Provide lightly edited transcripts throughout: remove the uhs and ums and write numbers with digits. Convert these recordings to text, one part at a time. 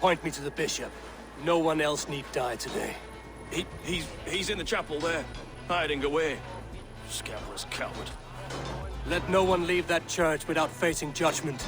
point me to the bishop. No one else need die today. He's in the chapel there, hiding away. Scabrous coward. Let no one leave that church without facing judgment.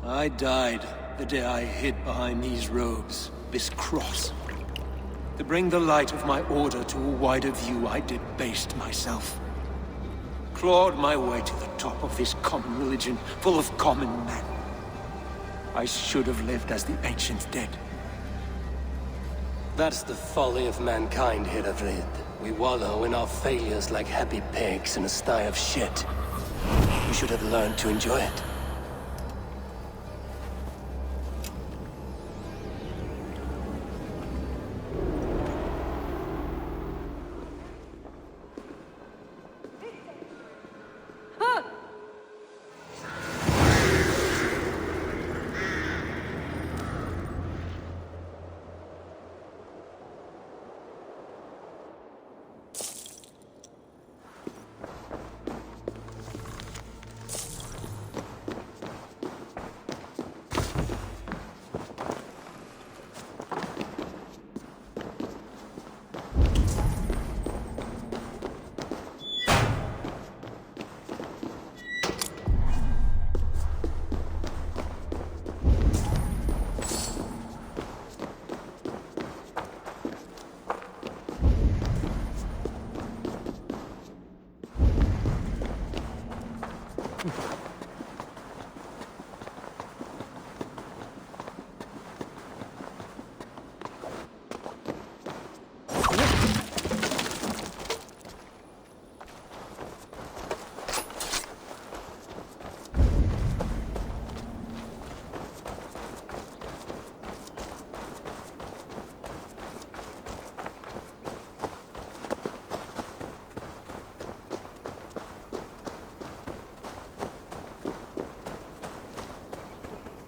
I died the day I hid behind these robes, this cross. To bring the light of my order to a wider view, I debased myself. Clawed my way to the top of this common religion, full of common men. I should have lived as the ancient dead. That's the folly of mankind, Hiravrid. We wallow in our failures like happy pigs in a sty of shit. We should have learned to enjoy it.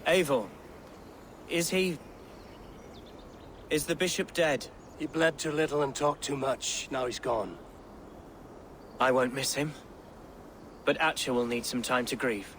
Eivor, is the bishop dead? He bled too little and talked too much. Now he's gone. I won't miss him. But Atcha will need some time to grieve.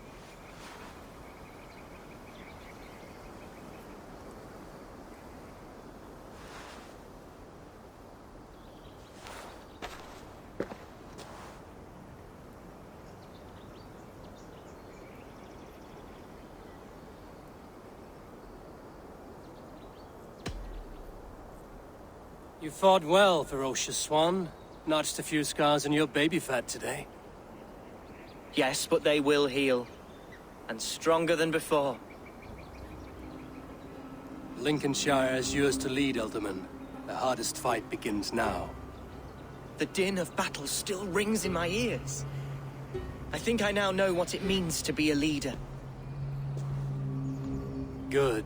You fought well, ferocious swan. Notched a few scars on your baby fat today. Yes, but they will heal. and stronger than before. Lincolnshire is yours to lead, Elderman. The hardest fight begins now. The din of battle still rings in my ears. I think I now know what it means to be a leader. Good.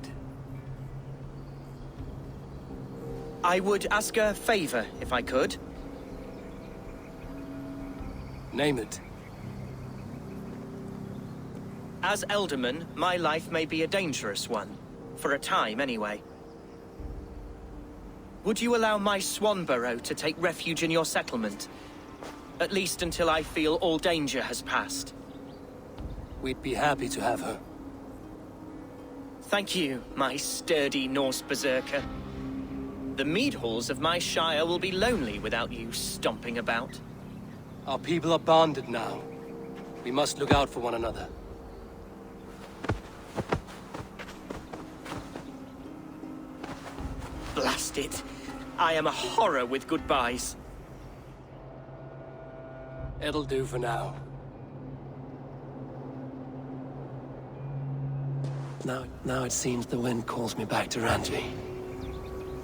I would ask a favor, if I could. Name it. As Elderman, my life may be a dangerous one. For a time, anyway. Would you allow my Swanborough to take refuge in your settlement? At least until I feel all danger has passed. We'd be happy to have her. Thank you, my sturdy Norse berserker. The mead halls of my shire will be lonely without you stomping about. Our people are bonded now. We must look out for one another. Blast it. I am a horror with goodbyes. It'll do for now. Now it seems the wind calls me back to Ranji.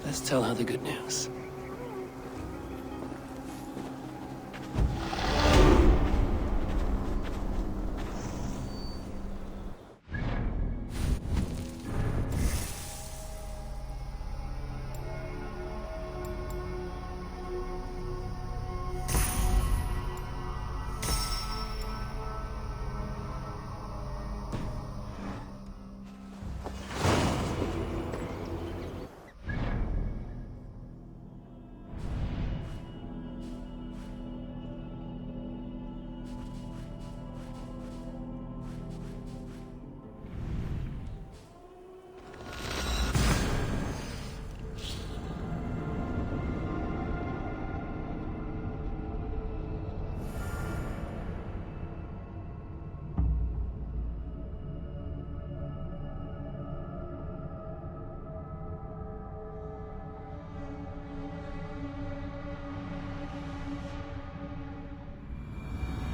Let's tell her the good news.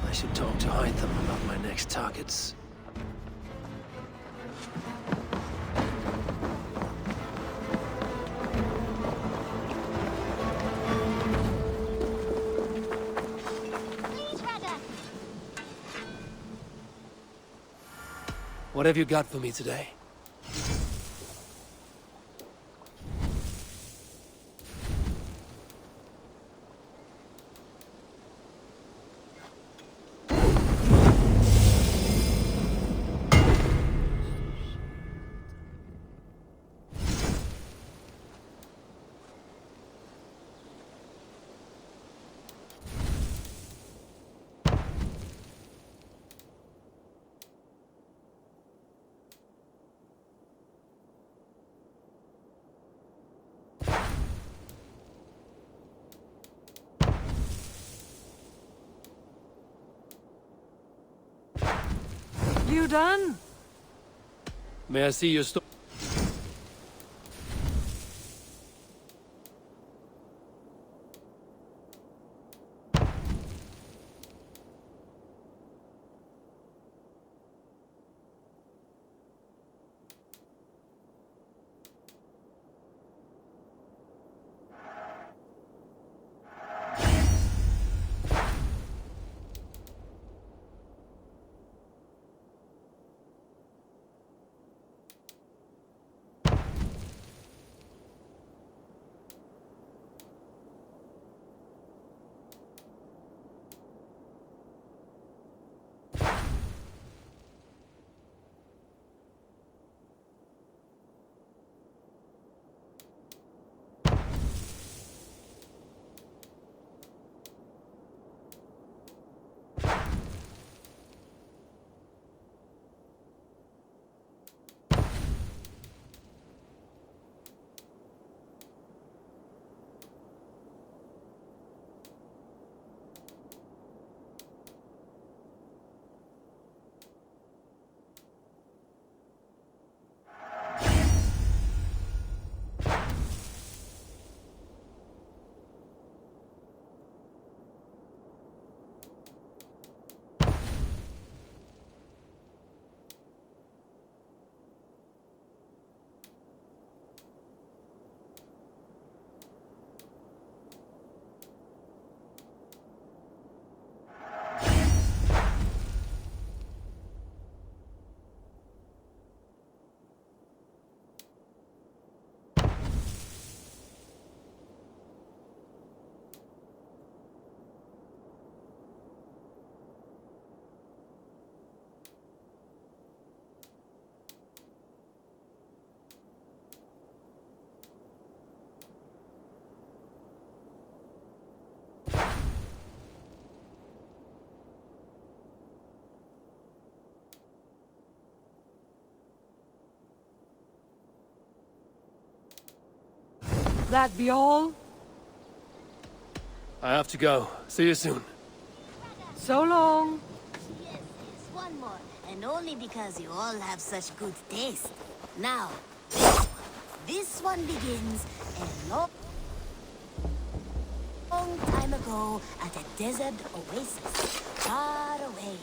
I should talk to Hytham about my next targets. What have you got for me today? You done? May I see your store? That be all? I have to go. See you soon. So long. Yes, one more. And only because you all have such good taste. Now, this one begins a long time ago at a desert oasis, far away.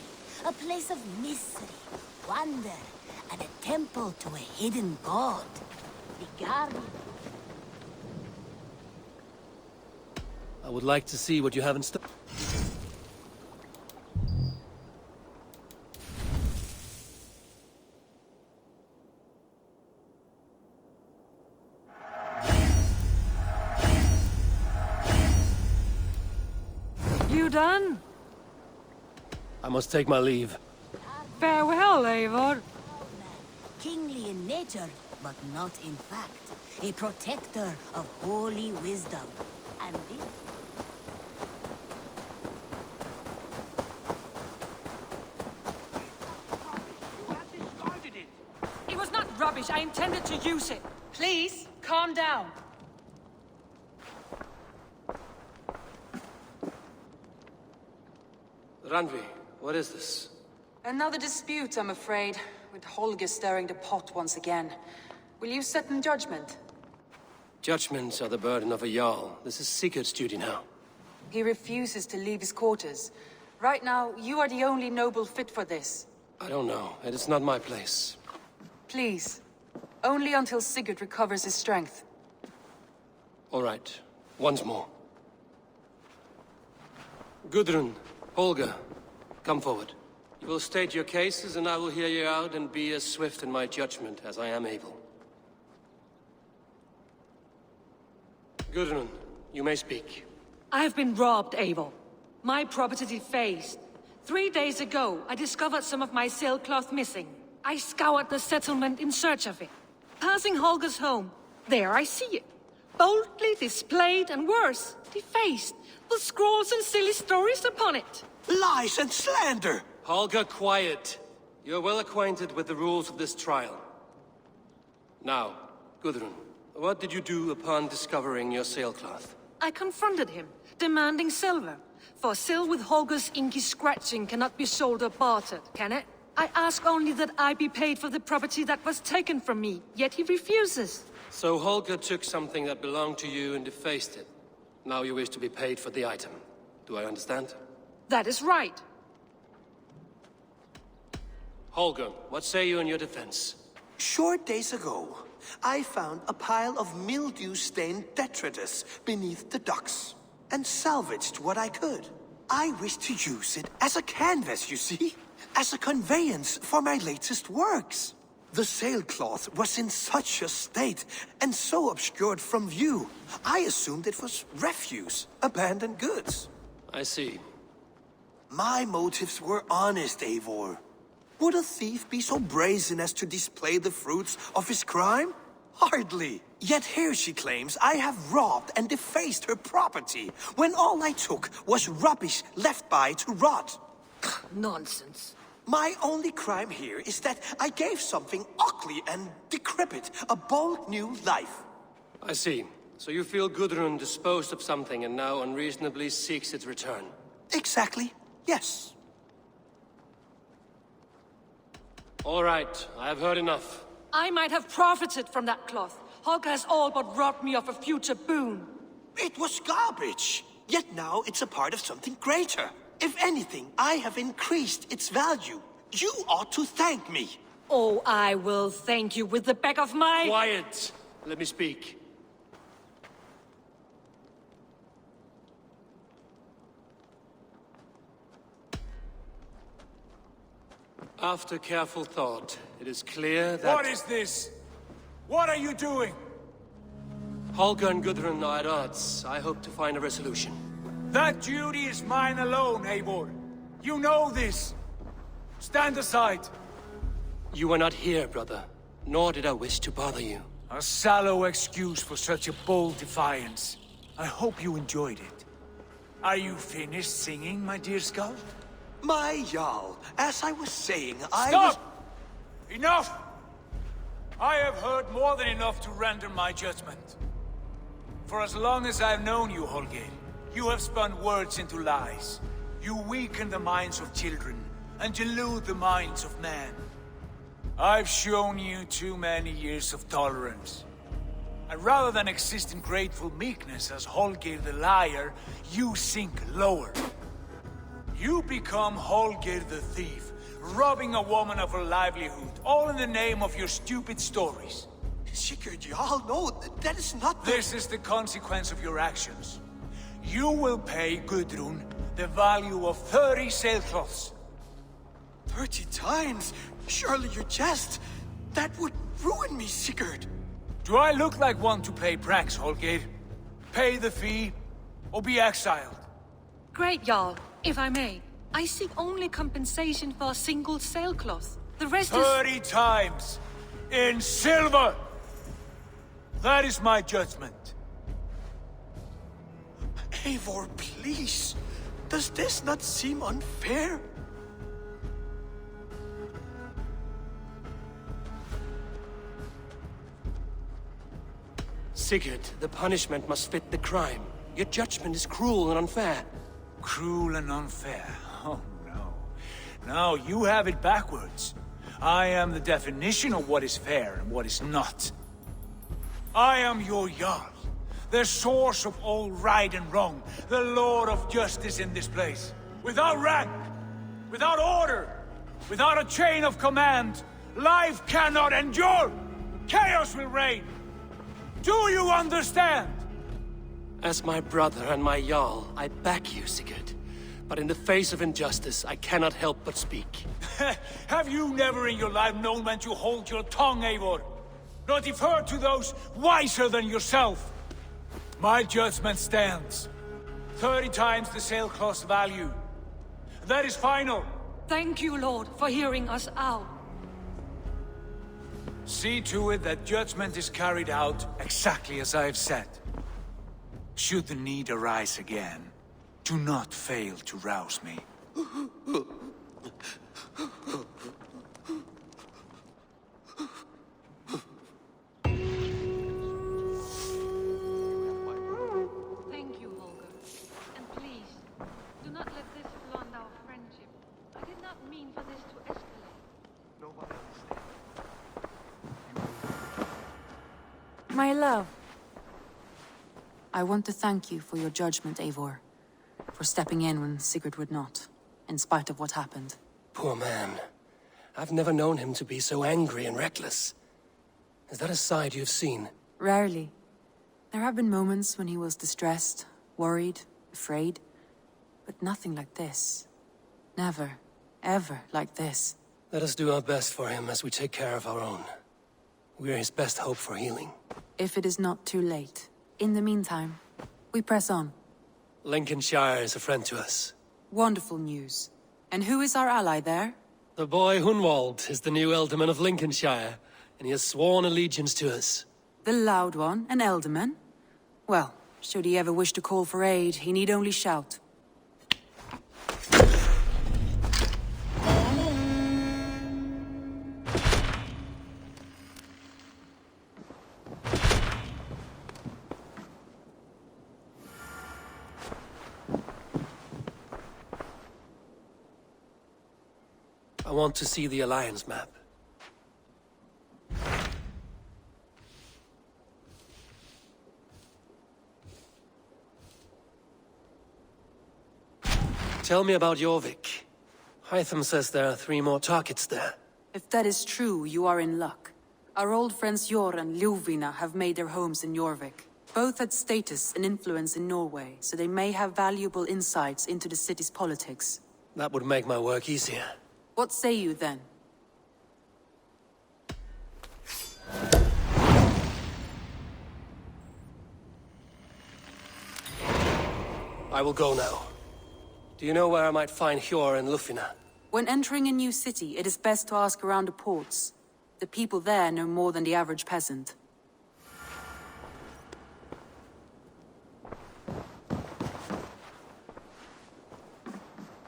A place of mystery, wonder, and a temple to a hidden god. The garden. I would like to see what you have in store. You done? I must take my leave. Farewell, Eivor. Kingly in nature, but not in fact. A protector of holy wisdom. And this... It was not rubbish. I intended to use it. Please, calm down. Randvi, what is this? Another dispute, I'm afraid, with Holger stirring the pot once again. Will you set in judgment? Judgments are the burden of a Jarl. This is Sigurd's duty now. He refuses to leave his quarters. Right now, you are the only noble fit for this. I don't know. It is not my place. Please. Only until Sigurd recovers his strength. All right. Once more. Gudrun, Holger, come forward. You will state your cases, and I will hear you out and be as swift in my judgment as I am able. Gudrun, you may speak. I have been robbed, Eivor. My property defaced. 3 days ago, I discovered some of my sailcloth missing. I scoured the settlement in search of it. Passing Holger's home, there I see it. Boldly displayed and worse, defaced, with scrawls and silly stories upon it. Lies and slander! Holger, quiet. You're well acquainted with the rules of this trial. Now, Gudrun, what did you do upon discovering your sailcloth? I confronted him, demanding silver. For silver with Holger's inky scratching cannot be sold or bartered, can it? I ask only that I be paid for the property that was taken from me, yet he refuses. So Holger took something that belonged to you and defaced it. Now you wish to be paid for the item. Do I understand? That is right. Holger, what say you in your defense? Short days ago, I found a pile of mildew-stained detritus beneath the docks, and salvaged what I could. I wish to use it as a canvas, you see? As a conveyance for my latest works. The sailcloth was in such a state, and so obscured from view, I assumed it was refuse, abandoned goods. I see. My motives were honest, Eivor. Would a thief be so brazen as to display the fruits of his crime? Hardly. Yet here she claims I have robbed and defaced her property, when all I took was rubbish left by to rot. Nonsense. My only crime here is that I gave something ugly and decrepit a bold new life. I see. So you feel Gudrun disposed of something and now unreasonably seeks its return. Exactly, yes. All right, I have heard enough. I might have profited from that cloth. Holger has all but robbed me of a future boon. It was garbage. Yet now it's a part of something greater. If anything, I have increased its value. You ought to thank me. Oh, I will thank you with the back of my... Quiet! Let me speak. After careful thought, it is clear that... What is this? What are you doing? Holger and Gudrun are at odds. I hope to find a resolution. That duty is mine alone, Eivor. You know this. Stand aside. You are not here, brother. Nor did I wish to bother you. A sallow excuse for such a bold defiance. I hope you enjoyed it. Are you finished singing, my dear Skull? My Jarl, as I was saying, I Stop! Enough! I have heard more than enough to render my judgment. For as long as I've known you, Holger, you have spun words into lies. You weaken the minds of children, and delude the minds of men. I've shown you too many years of tolerance. And rather than exist in grateful meekness as Holger the liar, you sink lower. You become Holger the thief, robbing a woman of her livelihood, all in the name of your stupid stories. Sigurd, you all know that is not the... This is the consequence of your actions. You will pay Gudrun the value of 30 sailcloths. 30 times? Surely you jest. That would ruin me, Sigurd. Do I look like one to play pranks, Holger? Pay the fee, or be exiled. Great, Jarl. If I may, I seek only compensation for a single sailcloth. The rest is... 30 times! In silver! That is my judgment. Eivor, please. Does this not seem unfair? Sigurd, the punishment must fit the crime. Your judgment is cruel and unfair. Cruel and unfair. Oh, no. No, you have it backwards. I am the definition of what is fair and what is not. I am your Jarl, the source of all right and wrong, the Lord of justice in this place. Without rank, without order, without a chain of command, life cannot endure. Chaos will reign. Do you understand? As my brother and my Jarl, I back you, Sigurd. But in the face of injustice, I cannot help but speak. Have you never in your life known when to hold your tongue, Eivor? Nor defer to those wiser than yourself? My judgment stands. 30 times the sailcloth's value. That is final. Thank you, Lord, for hearing us out. See to it that judgment is carried out exactly as I have said. Should the need arise again, do not fail to rouse me. Thank you, Holger. And please, do not let this blunt our friendship. I did not mean for this to escalate. My love. I want to thank you for your judgment, Eivor. For stepping in when Sigurd would not, in spite of what happened. Poor man. I've never known him to be so angry and reckless. Is that a side you've seen? Rarely. There have been moments when he was distressed, worried, afraid. But nothing like this. Never, ever like this. Let us do our best for him as we take care of our own. We are his best hope for healing. If it is not too late. In the meantime, we press on. Lincolnshire is a friend to us. Wonderful news. And who is our ally there? The boy Hunwald is the new Ealdorman of Lincolnshire, and he has sworn allegiance to us. The loud one, an Ealdorman? Well, should he ever wish to call for aid, he need only shout. I want to see the Alliance map. Tell me about Jorvik. Hytham says there are 3 more targets there. If that is true, you are in luck. Our old friends Jor and Ljuvina have made their homes in Jorvik. Both had status and influence in Norway, so they may have valuable insights into the city's politics. That would make my work easier. What say you then? I will go now. Do you know where I might find Hjor and Lufina? When entering a new city, it is best to ask around the ports. The people there know more than the average peasant.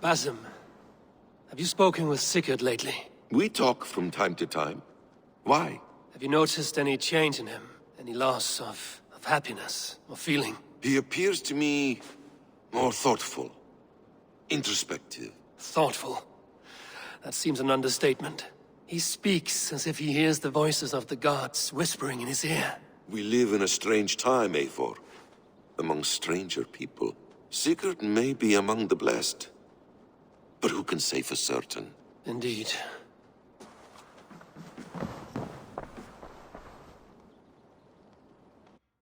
Basim, have you spoken with Sigurd lately? We talk from time to time. Why? Have you noticed any change in him? Any loss of of happiness, of feeling. He appears to me more thoughtful, introspective. Thoughtful. That seems an understatement. He speaks as if he hears the voices of the gods whispering in his ear. We live in a strange time, Eivor. Among stranger people. Sigurd may be among the blessed. But who can say for certain? Indeed.